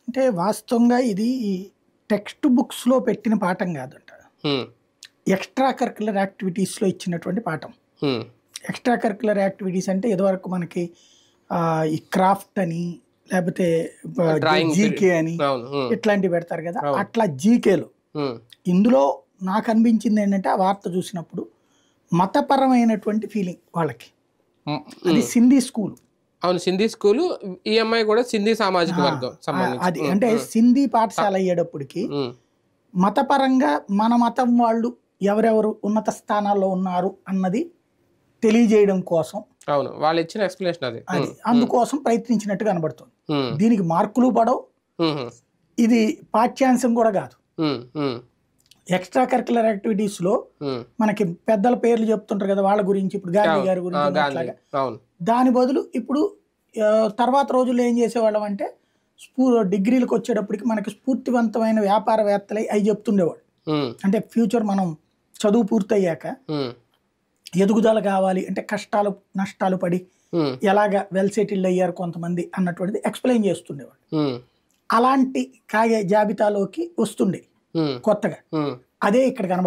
అంటే వాస్తవంగా ఇది టెక్స్ట్ బుక్స్లో పెట్టిన పాఠం కాదంట, హ్మ్. ఎక్స్ట్రా కరికులర్ యాక్టివిటీస్లో ఇచ్చినటువంటి పాఠం. హ్మ్. ఎక్స్ట్రా కరికులర్ యాక్టివిటీస్ అంటే ఇదివరకు మనకి ఈ క్రాఫ్ట్ అని లేకపోతే డ్రాయింగ్ జీకే అని అవును. హ్మ్. ఇట్లాంటివి పెడతారు కదా, అవును. అట్లా జీకేలో హ్మ్. ఇందులో నాకు అనిపించింది ఏంటంటే ఆ వార్త చూసినప్పుడు మతపరమైనటువంటి ఫీలింగ్ వాళ్ళకి. హ్మ్. అది హ్మ్. సింధీ స్కూల్. అవును, సింధీ స్కూలు. ఈ అమ్మాయి కూడా సింధీ సామాజిక వర్గం సంబంధించి. అది హ్మ్. అంటే హ్మ్. సింధీ పాఠశాల అయ్యేటప్పటికి హ్మ్. మతపరంగా మన మతం వాళ్ళు ఎవరెవరు ఉన్నత స్థానాల్లో ఉన్నారు అన్నది తెలియజేయడం కోసం అవును, వాళ్ళు ఇచ్చిన ఎక్స్ప్లెనేషన్ అది. అది అందుకోసం ప్రయత్నించినట్టు కనబడుతుంది. హ్మ్. దీనికి మార్కులు పడవు, హ్మ్. ఇది పాఠ్యాంశం కూడా కాదు. హ్మ్. హ్మ్. ఎక్స్ట్రా కరికులర్ యాక్టివిటీస్లో హ్మ్. మనకి పెద్దల పేర్లు చెప్తుంటారు కదా, వాళ్ళ గురించి ఇప్పుడు గాంధీ గారి గురించి గాంధీ. అట్లాగా. అవును. దాని బదులు ఇప్పుడు తర్వాత రోజుల్లో ఏం చేసేవాళ్ళం అంటే డిగ్రీలకు వచ్చేటప్పటికి మనకి స్ఫూర్తివంతమైన వ్యాపారవేత్తలై అవి చెప్తుండేవాడు. హ్మ్. అంటే ఫ్యూచర్ మనం చదువు పూర్తయ్యాక హ్మ్. ఎదుగుదల కావాలి అంటే కష్టాలు నష్టాలు పడి హ్మ్. ఎలాగ వెల్ సెటిల్డ్ అయ్యారు కొంతమంది అన్నటువంటిది ఎక్స్ప్లెయిన్ చేస్తుండేవాడు. హ్మ్. అలాంటి జాబితాలోకి వస్తుండే హ్మ్. కొత్తగా. హ్మ్. అదే ఇక్కడ కనబడింది.